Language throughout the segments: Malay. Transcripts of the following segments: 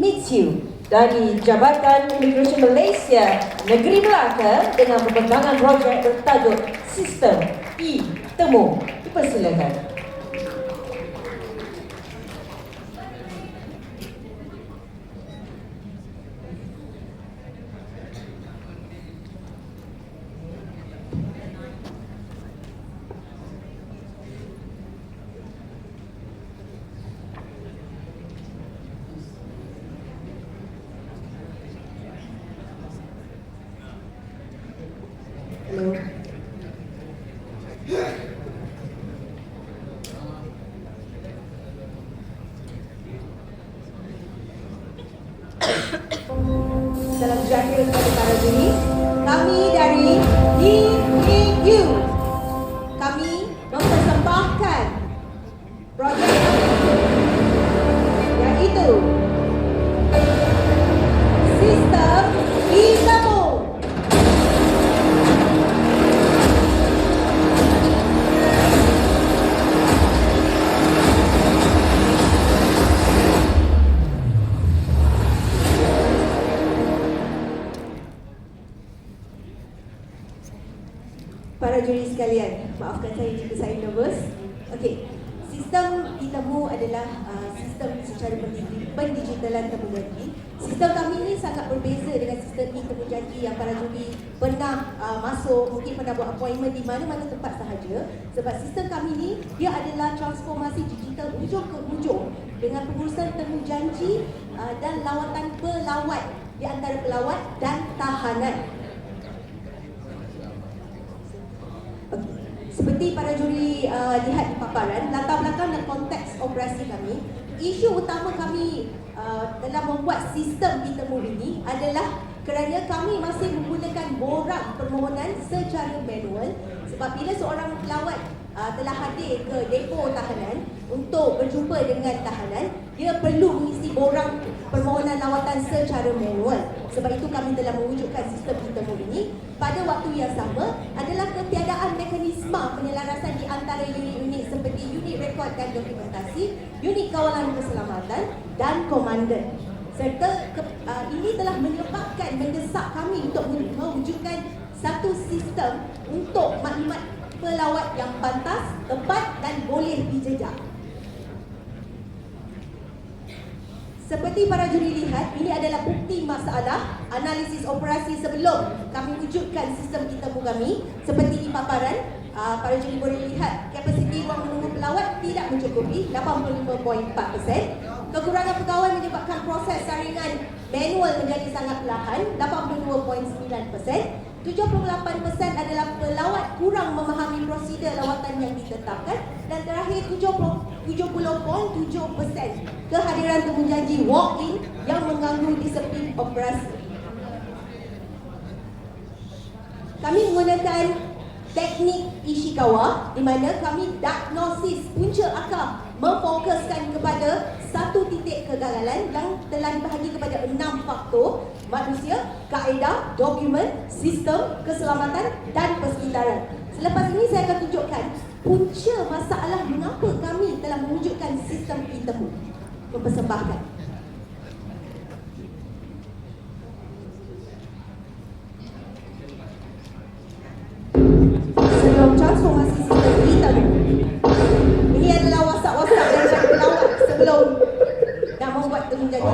meets you dari Jabatan Imigresen Malaysia Negeri Melaka dengan pembentangan projek bertajuk Sistem E-Temu. Dipersilakan. Hello. Salam sejahtera kepada para juri. Kami dari DAU, kami mempersembahkan projek iaitu Sistem E-Temu. Para juri sekalian, maafkan saya jika saya nervous. Okey, sistem E-Temu adalah sistem secara pendigitalan temu janji. Sistem kami ini sangat berbeza dengan sistem E-Temu janji yang para juri pernah masuk, mungkin pernah buat appointment di mana-mana tempat sahaja. Sebab sistem kami ini, dia adalah transformasi digital ujung ke ujung dengan pengurusan temu janji dan lawatan pelawat di antara pelawat dan tahanan. Seperti para juri lihat di paparan, latar belakang dan konteks operasi kami, isu utama kami dalam membuat sistem E-Temu ini adalah kerana kami masih menggunakan borang permohonan secara manual. Sebab bila seorang pelawat telah hadir ke depo tahanan untuk berjumpa dengan tahanan, dia perlu mengisi borang permohonan lawatan secara manual. Sebab itu kami telah mewujudkan sistem E-Temu ini. Pada waktu yang sama adalah ketiadaan mekanisme penyelarasan di antara unit-unit seperti unit rekod dan dokumentasi, unit kawalan keselamatan dan komandan. Serta ini telah menyebabkan mendesak kami untuk mewujudkan satu sistem untuk maklumat pelawat yang pantas, tepat dan boleh dijejak. Seperti para juri lihat, ini adalah bukti masalah analisis operasi sebelum kami wujudkan sistem E-Temu kami. Seperti di paparan, para juri boleh lihat kapasiti ruang menunggu pelawat tidak mencukupi 85.4%. Kekurangan pegawai menyebabkan proses saringan manual menjadi sangat perlahan 82.9%. 78% adalah pelawat kurang memahami prosedur lawatan yang ditetapkan, dan terakhir 70.7% kehadiran temu janji walk-in yang mengganggu disiplin operasi. Kami menggunakan teknik Ishikawa di mana kami diagnosis punca akar memfokuskan kepada satu titik kegagalan yang telah dibahagi kepada 6 faktor: manusia, kaedah, dokumen, sistem, keselamatan dan persekitaran. Selepas ini saya akan tunjukkan punca masalah mengapa kami telah mewujudkan sistem E-Temu. Mempersembahkan. Sebelum transformasi sistem E-Temu, ini adalah wasak-wasak daripada pelawat sebelum nak membuat temu janji.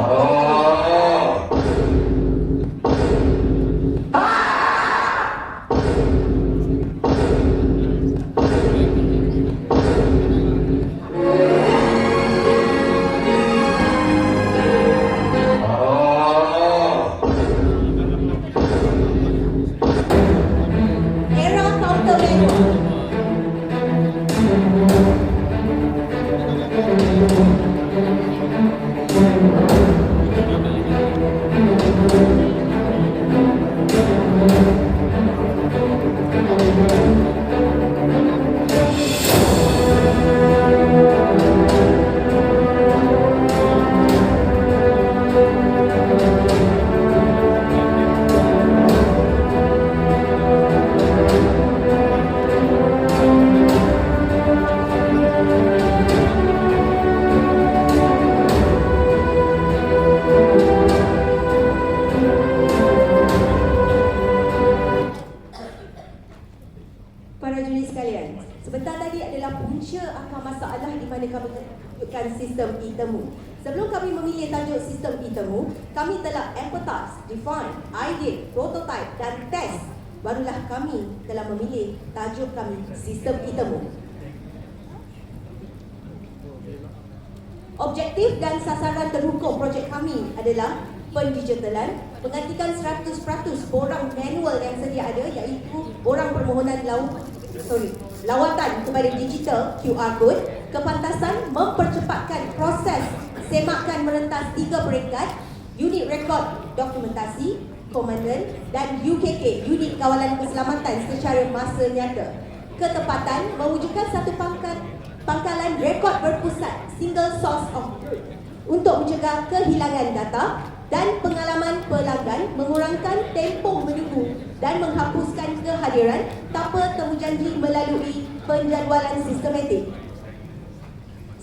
kami tunjukkan sistem e-temu. Sebelum kami memilih tajuk sistem e-temu, kami telah empathize, define, idea, prototype dan test. Barulah kami telah memilih tajuk kami sistem e-temu. Objektif dan sasaran terhukum projek kami adalah pendigitalan, menggantikan 100% borang manual yang sedia ada, iaitu borang permohonan lawatan kepada digital QR code, kepantasan mempercepatkan proses semakan merentas 3 peringkat, unit rekod dokumentasi, komandan dan UKK, unit kawalan keselamatan secara masa nyata. Ketepatan mewujudkan satu pangkalan rekod berpusat, single source of truth, untuk mencegah kehilangan data dan pengalaman pelanggan, mengurangkan tempoh menunggu dan menghapuskan kehadiran tanpa temujanji melalui penjadualan sistematik.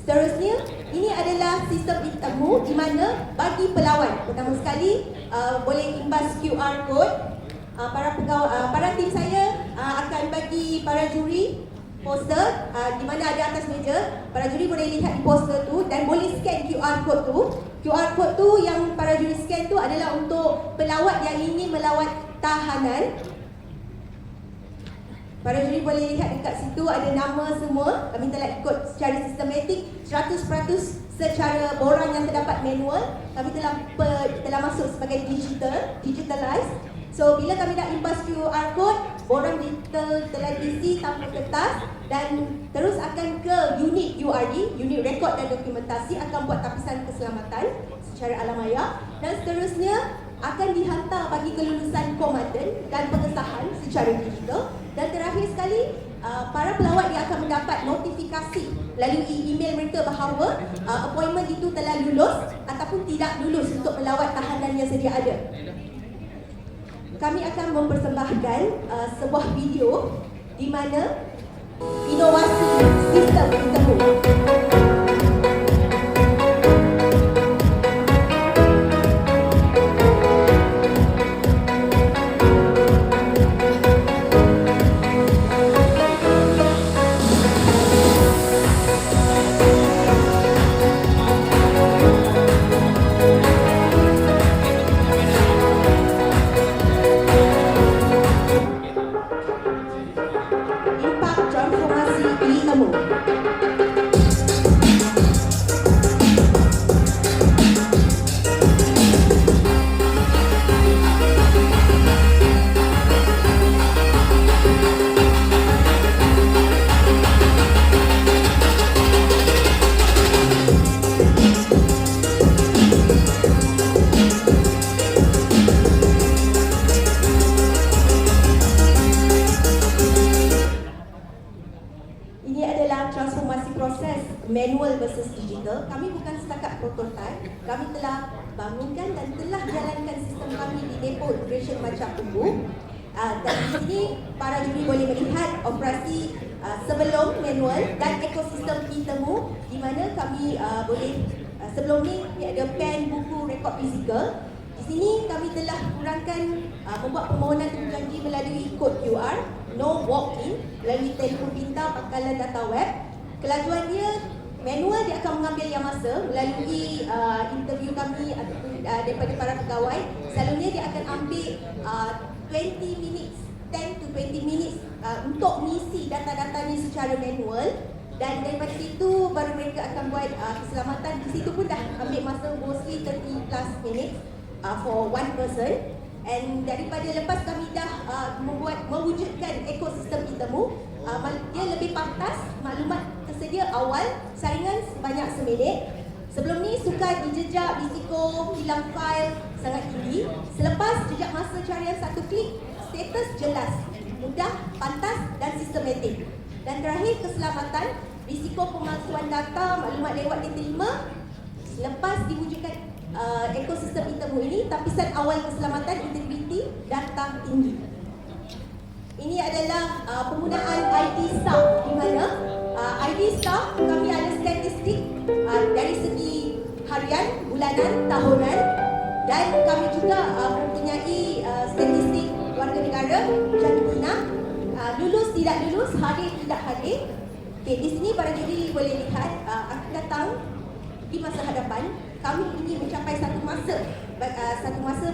Seterusnya, ini adalah sistem e-temu di mana bagi pelawat, pertama sekali boleh imbas QR code. Para tim saya akan bagi para juri poster di mana ada atas meja. Para juri boleh lihat di poster tu dan boleh scan QR code tu. QR code tu yang para juri scan tu adalah untuk pelawat yang ingin melawat tahanan. Para juri boleh lihat dekat situ ada nama semua. Kami telah ikut secara sistematik 100% secara borang yang terdapat manual. Kami telah masuk sebagai digitalized. So bila kami dah imbas QR code, borang digital telah diisi tanpa kertas dan terus akan ke unit URD, unit rekod dan dokumentasi, akan buat tapisan keselamatan secara alam maya dan seterusnya akan dihantar bagi kelulusan komandan dan pengesahan secara digital. Dan terakhir sekali, para pelawat yang akan mendapat notifikasi melalui email mereka bahawa appointment itu telah lulus ataupun tidak lulus untuk melawat tahanan yang sedia ada. Kami akan mempersembahkan sebuah video di mana inovasi sistem e-temu. Manual versus digital. Kami bukan setakat prototype, kami telah bangunkan dan telah jalankan sistem kami di depo operation Macam Umbu. Dan di sini para juri boleh melihat operasi sebelum manual dan ekosistem e-temu di mana kami boleh sebelum ni ada pen, buku, rekod fizikal. Di sini kami telah kurangkan membuat permohonan temujanji melalui kod QR, no walk-in, melalui telefon pintar, pangkalan data web. Kelajuan dia manual, dia akan mengambil yang masa melalui interview kami daripada para pegawai. Selalunya dia akan ambil 20 minutes, 10 to 20 minutes untuk mengisi data-data ni secara manual. Dan daripada situ baru mereka akan buat keselamatan. Di situ pun dah ambil masa mostly 30 plus minutes for one person. And daripada lepas kami dah mewujudkan ekosistem e-temu, dia lebih pantas, maklumat tersedia awal, saringan sebanyak seminit. Sebelum ni sukar dijejak, risiko hilang fail sangat tinggi. Selepas jejak masa carian satu klik, status jelas, mudah, pantas dan sistematik. Dan terakhir, keselamatan, risiko pemalsuan data, maklumat lewat diterima. Selepas diwujudkan ekosistem e-temu ini, tapisan awal keselamatan, integriti, data tinggi. Ini adalah penggunaan ID staff, di mana ID staff kami ada statistik dari segi harian, bulanan, tahunan, dan kami juga mempunyai statistik warga negara, jantina, lulus tidak lulus, hadir tidak hadir. Okay, di sini para diri boleh lihat akan datang di masa hadapan kami ingin mencapai satu masa.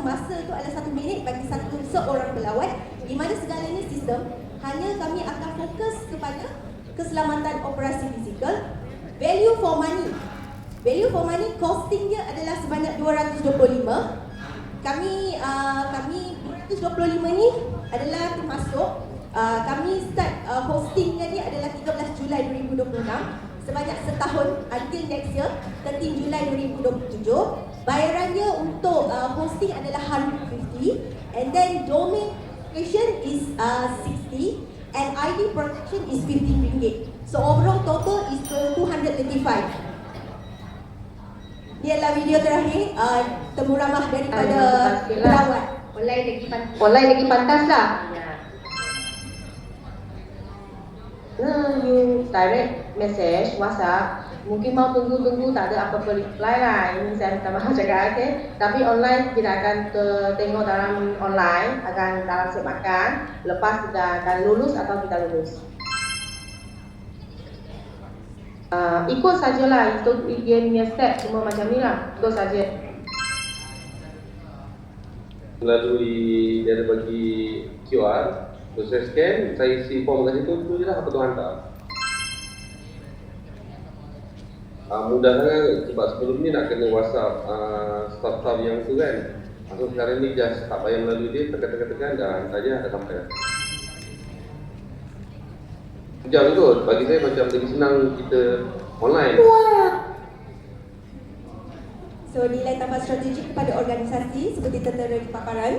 Masa itu adalah 1 minit bagi seorang pelawat, di mana segalanya sistem. Hanya kami akan fokus kepada keselamatan operasi fizikal. Value for money. Value for money costing dia adalah sebanyak 225. Kami 225 ni adalah termasuk kami start hostingnya ni adalah 13 Julai 2026 sebanyak setahun until next year 13 Julai 2027. Bayarannya untuk hosting adalah 150 and then domain registration is 60 and ID protection is 15 ringgit. So overall total is 235. Ini adalah video terakhir temu ramah daripada pelawat. Online lagi pantas lah. You direct message WhatsApp, mungkin mau tunggu tak ada apa-apa reply lah. Ini saya minta maaf cakap, okay? Tapi online kita akan tengok dalam online, akan dalam semakan. Lepas kita akan lulus atau kita lulus. Ikut sajalah, itu dia punya step semua macam ni lah. Ikut saja. Melalui dia ada bagi QR, terus saya scan, saya isi form kat situ, tu je lah apa tu hantar. Mudah sangat sebab sebelum ni nak kena WhatsApp staff-staff yang tu kan. So sekarang ni just tak payah melalui dia, tekan-tekan dah hantar je, dah sampai. Sejam kot, bagi saya macam lebih senang kita online. So nilai tambah strategik kepada organisasi seperti tertera di paparan.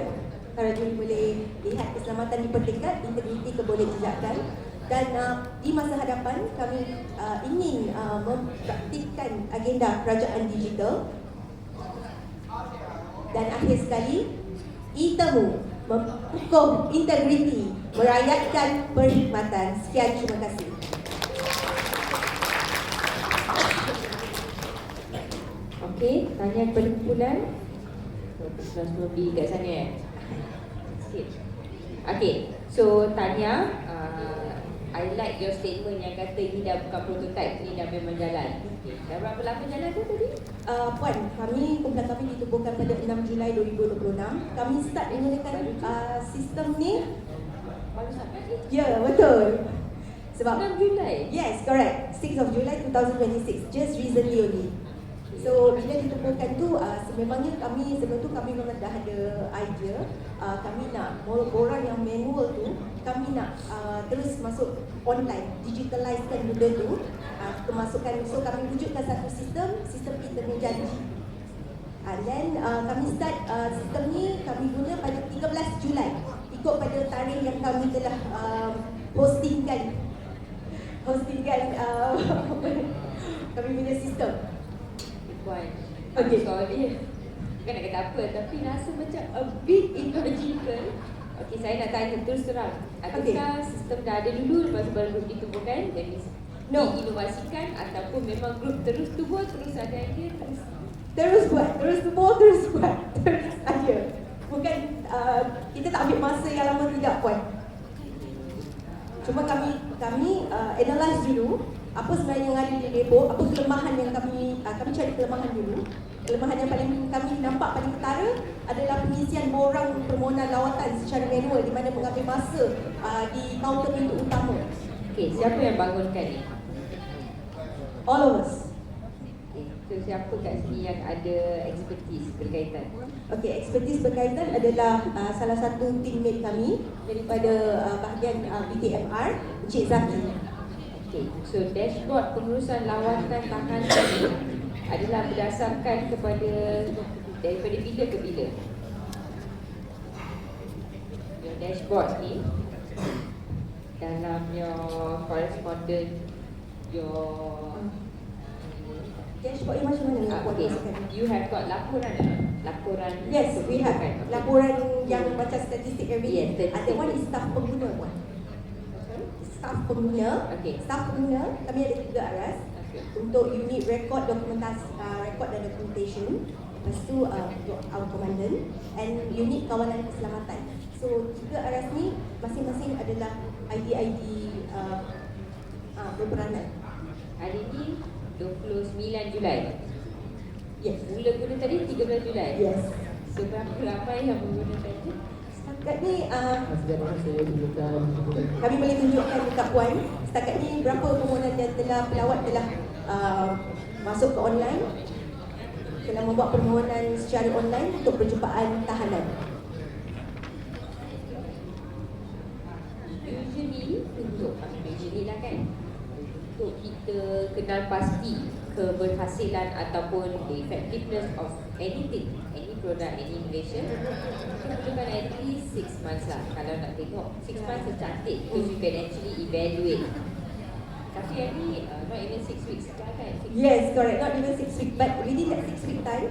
Para juri boleh lihat keselamatan dipertingkat, integriti keboleh jejakan. Dan di masa hadapan kami ingin mempraktikkan agenda kerajaan digital. Dan akhir sekali, e-temu mempukuh integriti, merakyatkan perkhidmatan. Sekian, terima kasih. Okey, tanya kepada kumpulan. Sebelum pergi kat sana sikit. Okey, so tanya, I like your statement yang kata ini dah bukan prototype, ini dah memang jalan. Okay. Dah berapa lama jalan tu tadi? Puan, kumpulan kami ditubuhkan pada 6 Julai 2026. Kami start menggunakan sistem ni. Baru sampai ni? Ya, betul. Sebab 6 Julai? Yes, correct. 6 of July 2026, just recently only. So bila ditubuhkan tu, sememangnya kami sebelum tu kami memang dah ada idea. Kami nak orang yang manual tu, kami nak terus masuk online, digitalizekan benda tu, kemasukan. So kami wujudkan satu sistem intermediari. Dan kami start sistem ni kami guna pada 13 Julai ikut pada tarikh yang kami telah hostingkan kami punya sistem. Puan, Okay. sorry. Bukan nak kata apa, tapi rasa macam a bit illogical. Okey, saya nak tanya terus terang. Adakah sistem dah ada dulu lepas baru ditubuhkan dan diinovasikan, ataupun memang grup terus tubuh, terus ada idea, Terus buat, terus ada. Bukan kita tak ambil masa yang lama, tidak puan. Cuma kami analyse dulu apa sebenarnya yang ada di depo, apa kelemahan yang kami cari kelemahan dulu. Kelemahan yang paling kami nampak paling ketara adalah pengisian borang permohonan lawatan secara manual di mana mengambil masa di kaunter pintu utama. Okey, siapa yang bangunkan ni? All of us. Okay. So siapa kat sini yang ada expertise berkaitan? Okey, expertise berkaitan adalah salah satu teammate kami daripada bahagian BTMR, Encik Zaki. Okay. So dashboard pengurusan lawatan tahanan ini adalah berdasarkan kepada daripada bila ke bila? Your dashboard ni dalam your correspondent, your Dashboard ni macam mana? okay. You have got laporan. Yes, we have laporan yang macam statistik every Yes, year. Ada one is staff pengguna puan. Staff pengguna. Okay. Staff pengguna kami ada 3 aras. Okay. Untuk unit record dokumentasi, record dan documentation. Lepas tu untuk our commandant and unit kawalan keselamatan. So 3 aras ni masing-masing adalah ID berperanan. Hari ni 29 Julai. Yes. Mula-mula tadi 13 Julai. Yes. So berapa ramai yang berguna tadi? Setakat ni Sejak mana saya gunakan kami boleh tunjukkan dekat Puan. Setakat ni berapa permohonan yang telah pelawat telah masuk ke online, telah membuat permohonan secara online untuk perjumpaan tahanan. Usually lah kan, untuk kita kenal pasti keberhasilan ataupun the effectiveness of anything, any product, any innovation, kita perlukan at least 6 months lah. Kalau nak tengok 6 months secantik, because you can actually evaluate. Tapi yang ni not even 6 weeks kan? Yes, correct. Not even 6 weeks, but within that 6 week time,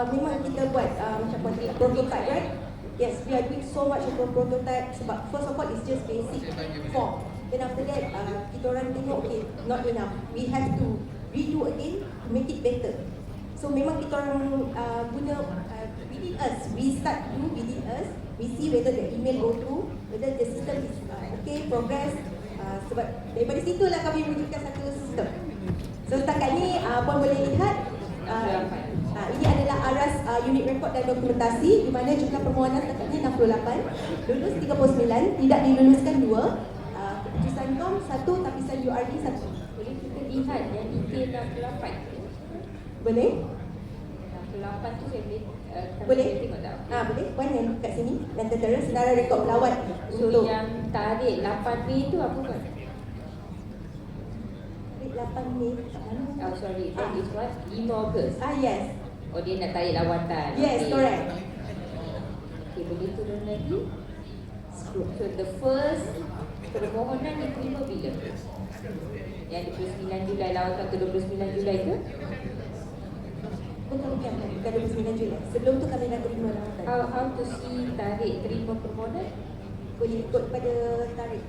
memang kita buat macam prototype, right? Yes, we are doing so much of a prototype sebab first of all it's just basic form. Then after that, kita orang tengok, okay, not enough. We have to redo again to make it better. So memang kita orang guna within us. We start do within us. We see whether the email go through, whether the system is okay, progress. Sebab daripada situlah kami wujudkan satu sistem. So setakat ni, Puan boleh lihat, ini adalah aras unit rekod dan dokumentasi di mana jumlah permohonan setakat ni 68, lulus 39, tidak diluluskan 2, keputusan KOM 1, tapisan URD 1. Boleh kita lihat yang detail 68? Boleh? 68 tu saya boleh Boleh? saya tengok tak? Boleh. Puan yang kat sini dan tentera senarai rekod pelawat So untuk yang tarik 8 Mei tu apa kan? 8 Mei. Oh sorry, that is what? 5 Ogos. Yes. Oh dia nak tarik lawatan. Yes, Okay. correct. Okay, boleh turun lagi. So the first permohonan diterima bila? Yang 29 Julai, lawatan tu 29 Julai ke? Bukan 29 Julai. Sebelum tu kami dah terima lawatan. How to see tarik terima permohonan? Boleh ikut pada tarik.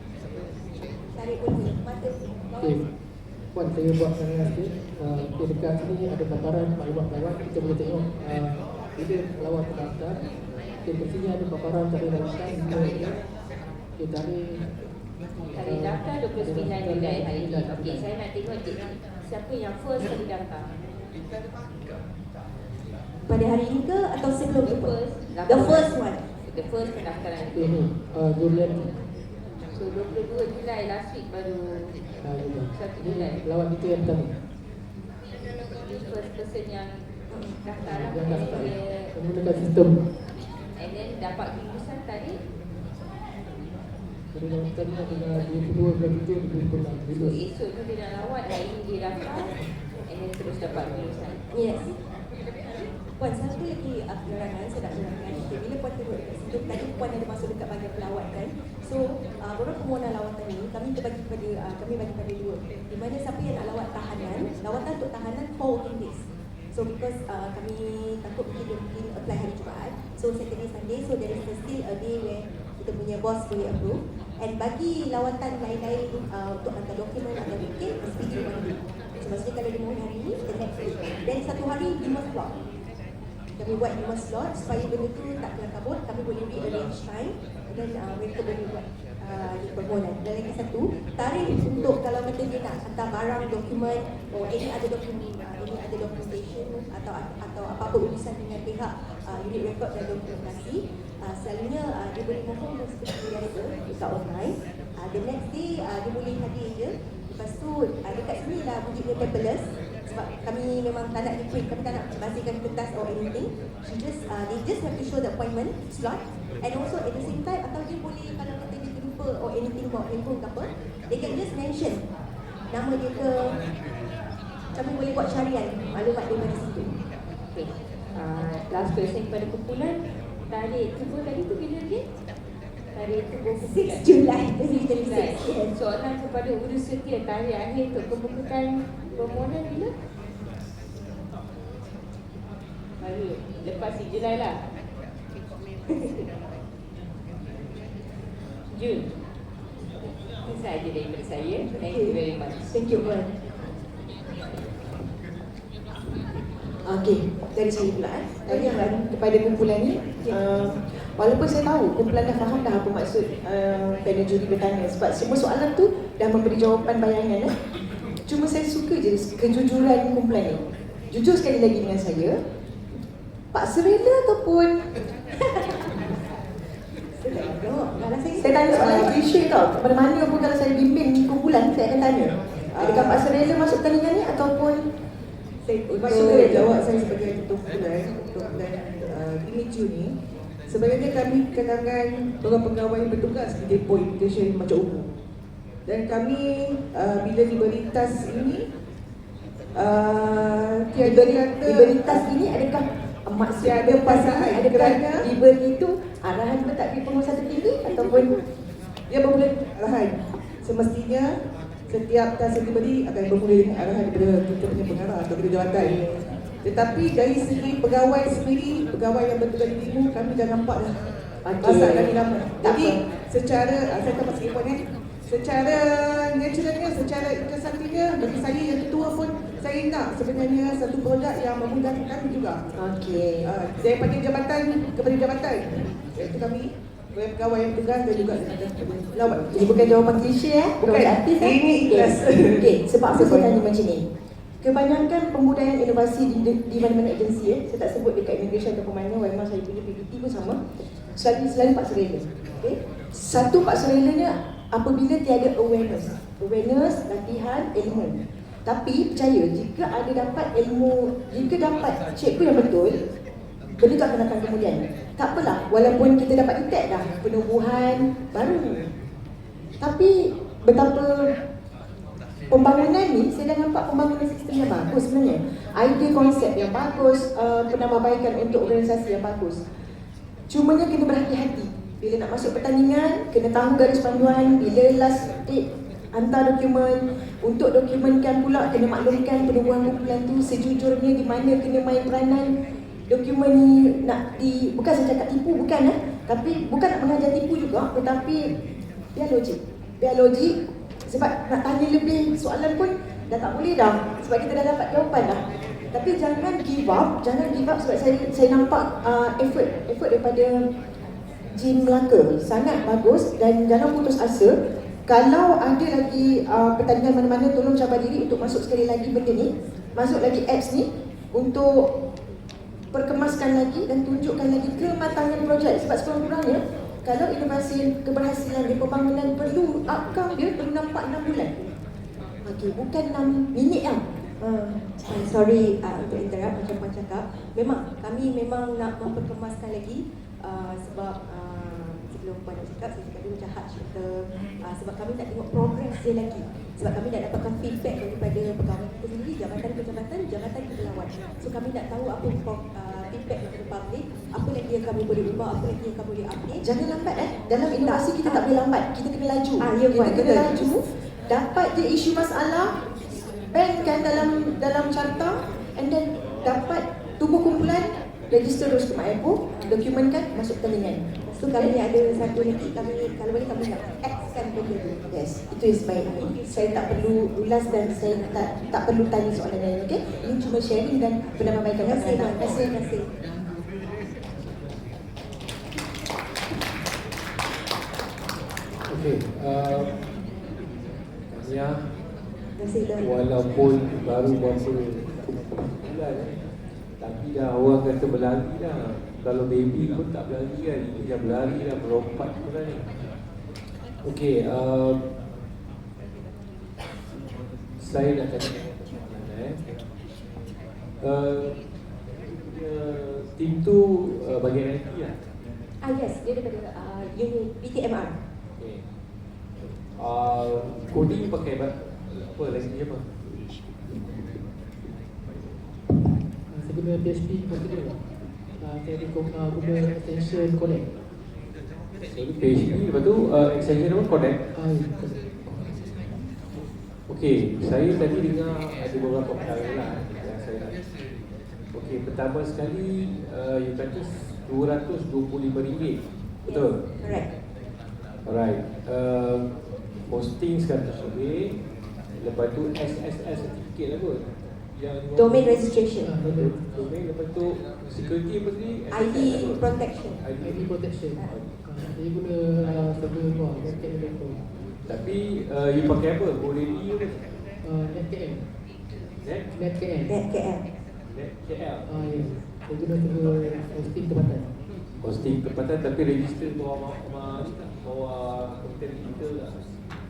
Tarik boleh. Mata okey. Puan, saya buat dengan sikit. Okay, dekat sini ada paparan maklumat pelawat. Kita boleh tengok bila pelawat terdaftar. Okay, kat sini ada paparan tarikh lawatan. Okay, Tarik daftar 29 Julai hari ini. Okey, saya nak tengok siapa yang first kali daftar. pada hari ini ke atau sebelum The tu? first, The first one. The first pendaftaran. Okay, ni Julian. So 22 Julai last week baru 1 Julai. Pelawat kita yang pertama. The first person yang daftar lah. Yang daftar. Dia- Menggunakan sistem. And then dapat kelulusan tarik. Jadi tadi adalah 22 bulan 7 2006. So esok tu dia nak lawat, hari ni dia daftar. And then terus dapat kelulusan. Yes. Puan, satu lagi penerangan saya nak terangkan. Okay, bila Puan tengok kat situ, tadi Puan ada masuk dekat bahagian pelawat kan. So, beberapa permohonan lawatan ni kami terbagi pada dua. Di mana siapa yang nak lawat tahanan, lawatan untuk tahanan 4 working days. So because kami takut mungkin apply hari Jumaat. So Saturday, Sunday, so there is still a day where kita punya boss boleh approve. And bagi lawatan lain-lain untuk hantar dokumen atau mungkin speedy one day. So maksudnya kalau dia mohon hari ni, the next day. Then satu hari 5 slot. Kami buat 5 slot supaya benda tu tak kelam kabut. Kami boleh rearrange time dan mereka boleh buat di permohonan. Dan lagi satu, tarikh untuk kalau kata dia nak hantar barang, dokumen or any other documentation atau apa-apa urusan dengan pihak unit rekod dan dokumentasi, selalunya dia boleh mohon seperti biasa dekat online. The next day dia boleh hadir je. Lepas tu dekat sini lah wujudnya paperless. Sebab kami memang tak nak print, kami tak nak basikan kertas or anything. They just have to show the appointment slot. And also at the same time, atau dia boleh kalau kata dia terlupa or anything about handphone ke apa, they can just mention nama dia ke, kami boleh buat syarian maklumat daripada situ. Okay. Last question kepada kumpulan. Tarik tubuh tadi tu bila dia? Tarik tubuh kumpulan 6 Julai 2026. Soalan kepada urus setia, tarikh akhir untuk pembukaan permohonan bila? Baru lepas si Julai lah. Jun. Itu sahaja daripada saya. Thank you very much. Thank you, Puan. Okey, dari saya pula tanyakan kepada kumpulan ni. Walaupun saya tahu kumpulan dah faham dah apa maksud panel juri bertanya, sebab semua soalan tu dah memberi jawapan bayangan. Cuma saya suka je kejujuran kumpulan ni. Jujur sekali lagi dengan saya, Pak Serela ataupun saya tanya soalan klise tau. Kepada mana pun kalau saya bimbing kumpulan, saya akan tanya, adakah Pak Serela masuk pertandingan ni ataupun Untuk jawab saya sebagai ketua kumpulan Imicu ni, sebenarnya kami kalangan orang pegawai yang bertugas di depo imitation macam umum. Dan kami bila diberi tas ini diberi tas ini adakah maksudnya Tiada pasangan adakah kerana- diberi itu arahan mentadbir penguasa tertinggi ataupun dia bermula arahan. Semestinya setiap tas yang diberi akan bermula dengan arahan daripada kita punya pengarah atau kita jawatan. Tetapi dari segi pegawai sendiri, pegawai yang bertugas di demo, kami dah nampak dah pasal kami lama. Jadi secara, saya tak pasal poin secara naturalnya, secara interesantinya, bagi saya yang ketua pun, saya nak sebenarnya satu produk yang memudahkan kami juga. okey. Daripada jabatan kepada jabatan, iaitu kami pegawai yang bertugas dan juga lawat. Jadi bukan jawapan klise bukan Bukan. artis Ini ikhlas. Okey, sebab apa saya tanya macam ni? Kebanyakan pembudayaan inovasi di mana-mana agensi saya tak sebut dekat immigration atau mana, memang saya punya PPT pun sama. Selalu Pak Serela. Okey. Satu Pak Serelanya apabila tiada awareness, latihan, ilmu. Tapi percaya jika ada dapat ilmu, jika dapat cikgu yang betul, benda tu akan datang kemudian. Tak apalah, walaupun kita dapat detect dah penubuhan baru. Tapi betapa pembangunan ni, saya dah nampak pembangunan sistem yang bagus sebenarnya. Idea konsep yang bagus, penambahbaikan untuk organisasi yang bagus. Cumanya kena berhati-hati. Bila nak masuk pertandingan, kena tahu garis panduan, bila last date hantar dokumen. Untuk dokumenkan pula, kena maklumkan penubuhan kumpulan tu sejujurnya di mana kena main peranan. Dokumen ni nak bukan saya cakap tipu, bukan tapi bukan nak mengajar tipu juga, tetapi biar logik. Sebab nak tanya lebih soalan pun dah tak boleh dah, sebab kita dah dapat jawapan dah. Tapi jangan give up sebab saya nampak effort daripada Jim Melaka sangat bagus dan jangan putus asa. Kalau ada lagi pertandingan mana-mana, tolong cabar diri untuk masuk sekali lagi benda ni, masuk lagi apps ni untuk perkemaskan lagi dan tunjukkan lagi kematangan projek. Sebab sekurang-kurangnya kalau inovasi keberhasilan di pembangunan perlu outcome dia perlu nampak 6 bulan. Okey, bukan 6 minit lah. Sorry untuk interrupt macam Puan cakap. Memang kami memang nak memperkemaskan lagi sebab sebelum Puan nak cakap, saya cakap dia macam hard shooter sebab kami nak tengok progress dia lagi. Sebab kami nak dapatkan feedback daripada pegawai kita sendiri, jabatan kita lawan. So kami nak tahu apa feedback daripada public, apa lagi yang kami boleh ubah, apa lagi yang kami boleh update. Jangan lambat dalam inovasi kita tak boleh lambat, kita kena laju. Ya, Kita Puan, kena betul. laju. Dapat je isu masalah, bankan dalam carta, and then dapat tubuh kumpulan, register terus ke MyEpo, dokumenkan, masuk pertandingan. So kalau ni ada satu lagi, kalau boleh kami nak X-kan benda tu. Yes, itu yang sebaiknya. Saya tak perlu ulas dan saya tak perlu tanya soalan lain, okey? Ini cuma sharing dan penambahbaikan. Terima kasih. Okey, Tania, Terima kasih. walaupun baru berapa bulan tapi dah orang kata berlari dah. Kalau baby pun tak berlari kan, dia dah berlari dah, berlompat pun dah ni. Okey, saya nak tanya soalan tim tu bagian IT lah. Yes, dia daripada unit BTMR. Okay. Coding pakai apa language apa? Saya guna PHP Portugal. Saya guna extension connect. PHP, lepas tu extension apa? Connect. Okey, saya tadi dengar ada beberapa perkara lah yang saya nak. Okey, pertama sekali you kata RM225, betul? Correct. Alright. Hosting sekarang okey. Lepas tu SSS certificate lah kot. Yang Domain registration. Domain, lepas tu security apa tadi? ID protection. ID protection. Saya guna server luar, backend developer. Tapi you pakai apa? Borelli ke? NetKL. Net? NetKL. Net KL. Net KL. Ya. Saya guna hosting tempatan. Hosting tempatan tapi register bawa konten kita lah.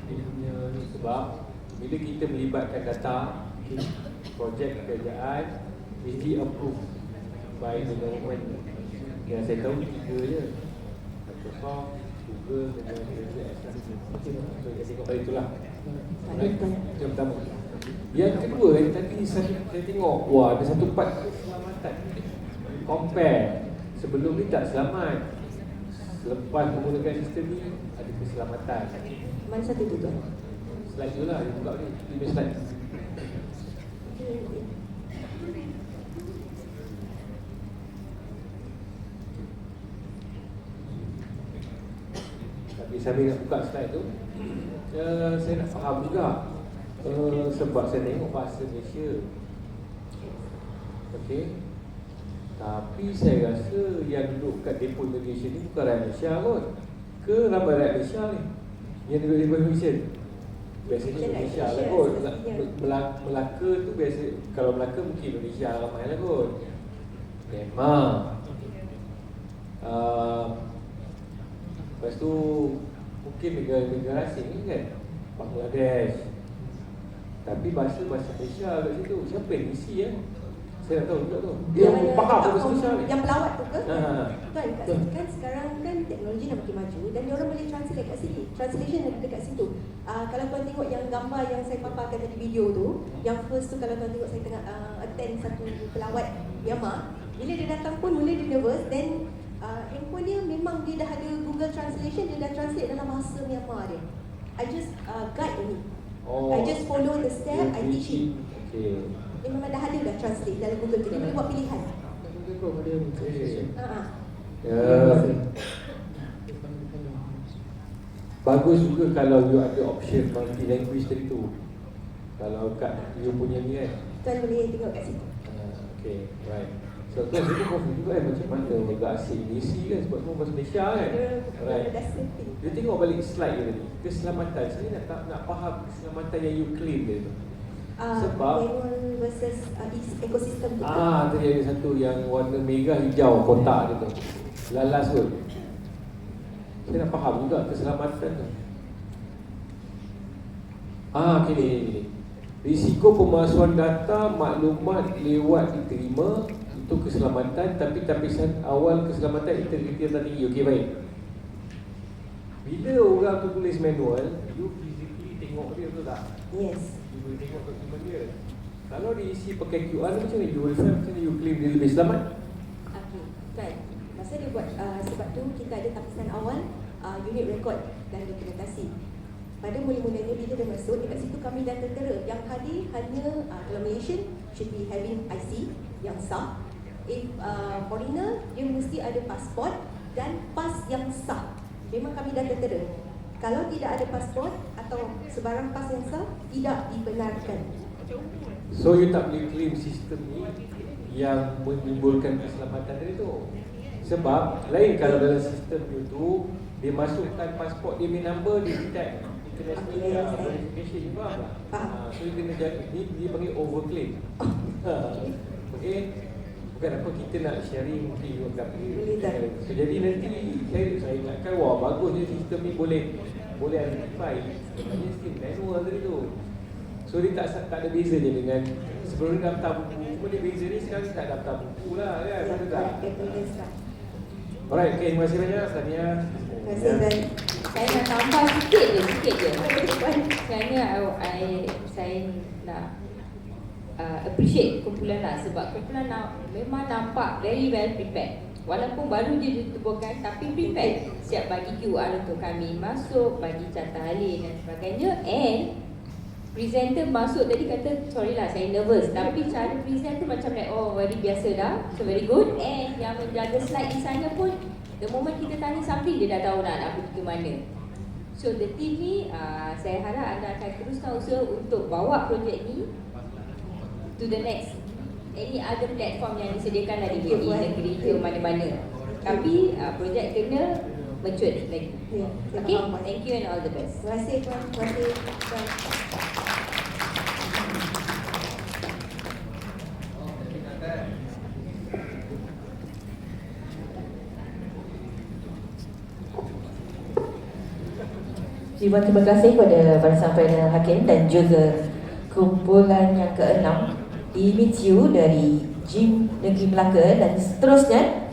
Dia punya ni sebab bila kita melibatkan data, projek kerajaan mesti approve by the government. Yang saya tahu 3 je, Microsoft, Google dengan AWS. So saya tengok pada itulah. Yang pertama. Yang kedua tadi saya tengok, wah ada satu part keselamatan. Compare, sebelum ni tak selamat, selepas menggunakan sistem ni ada keselamatan. Mana satu tu tuan? Slide tu lah, dia buka ni, 5 slide. Tapi sambil nak buka slide tu, saya nak faham juga, sebab saya tengok bahasa Malaysia. Okey. Tapi saya rasa yang duduk kat depo immigration ni bukan rakyat Malaysia kot. Ke ramai rakyat Malaysia ni yang duduk depo immigration? Biasanya Malaysia lah kot. Melaka tu biasa, kalau Melaka mungkin Indonesia ramai lah kot. Memang. Lepas tu mungkin negara-negara asing ni kan, Bangladesh. Tapi bahasa Malaysia kat situ. Siapa yang isi ya? Saya tak tahu juga tu. Dia faham bahasa Malaysia ni. Yang pelawat tu ke? Kan, kat situ kan sekarang kan teknologi dah makin maju dan dia orang boleh translate kat sini. Translation ada dekat situ. Kalau tuan tengok yang gambar yang saya paparkan tadi video tu, yang first tu kalau tuan tengok saya tengah attend satu pelawat Myanmar, bila dia datang pun mula dia nervous, then handphone dia memang dia dah ada Google Translation, dia dah translate dalam bahasa Myanmar dia. I just guide only. I just follow the step, I teach him. Okay. Dia memang dah ada dah translate dalam Google tu. Dia boleh buat pilihan. Google ada translation. Bagus juga kalau you ada option multi language tadi tu. Kalau kat you punya ni kan. Tuan boleh tengok kat situ. Okay, right. So tuan saya confused juga kan macam mana negara asing isi kan sebab semua bahasa Malaysia kan. Right. You tengok balik slide you tadi. Keselamatan. Saya nak faham keselamatan yang you claim dia tu. Sebab manual versus ekosistem tu. tadi ada satu yang warna merah hijau kotak dia tu. Lalas tu. Saya nak faham juga keselamatan tu. Ni. Risiko pemalsuan data maklumat lewat diterima itu keselamatan, tapi tapisan awal keselamatan integriti yang tinggi. Okey, baik. Bila orang tu tulis manual, you physically tengok dia tu tak? Yes. You boleh tengok dokumen dia. Kalau diisi pakai QR macam mana you verify, macam mana you claim dia lebih selamat? Okey, kan. Masa dia buat sebab tu kita ada tapisan awal unit rekod dan dokumentasi. Pada mula-mulanya bila dia masuk dekat situ kami dah tertera yang hadir hanya kalau Malaysian should be having IC yang sah. If foreigner dia mesti ada pasport dan pas yang sah. Memang kami dah tertera. Kalau tidak ada pasport atau sebarang pas yang sah tidak dibenarkan. So you tak boleh claim sistem ni yang menimbulkan keselamatan dari tu. Sebab lain kalau dalam sistem tu dia masukkan pasport dia punya number, dia detect international verification, you faham tak? So you kena jaga, dia panggil overclaim. Okay. Bukan apa kita nak sharing mungkin you akan so, jadi nanti saya ingatkan, wah bagusnya sistem ni boleh identify sebenarnya sistem manual tadi tu. So dia tak ada beza je dengan sebelum dia daftar buku. Cuma dia beza ni sekarang tak daftar buku lah kan. Betul tak? Alright, okay, terima kasih banyak Tania. Terima kasih Dan. Saya nak tambah sikit je. Sebenarnya saya nak appreciate kumpulan lah sebab kumpulan memang nampak very well prepared. Walaupun baru je ditubuhkan tapi prepared. Siap bagi QR untuk kami masuk, bagi carta halin dan sebagainya. And presenter masuk tadi kata sorry lah saya nervous, tapi cara present tu macam like very biasa dah, so very good. And yang menjaga slide di sana pun the moment kita tanya something dia dah tahu nak pergi ke mana. So the team ni saya harap anda akan teruskan usaha untuk bawa projek ni to the next any other platform yang disediakan di negeri ke mana-mana. Tapi projek kena matured lagi. Ya, saya Okay, faham, Puan. thank you and all the best. Terima kasih Puan. Terima kasih Puan. Ribuan terima kasih kepada Barisan Panel Hakim dan juga kumpulan yang ke-6 di Meet You dari Gym Negeri Melaka, dan seterusnya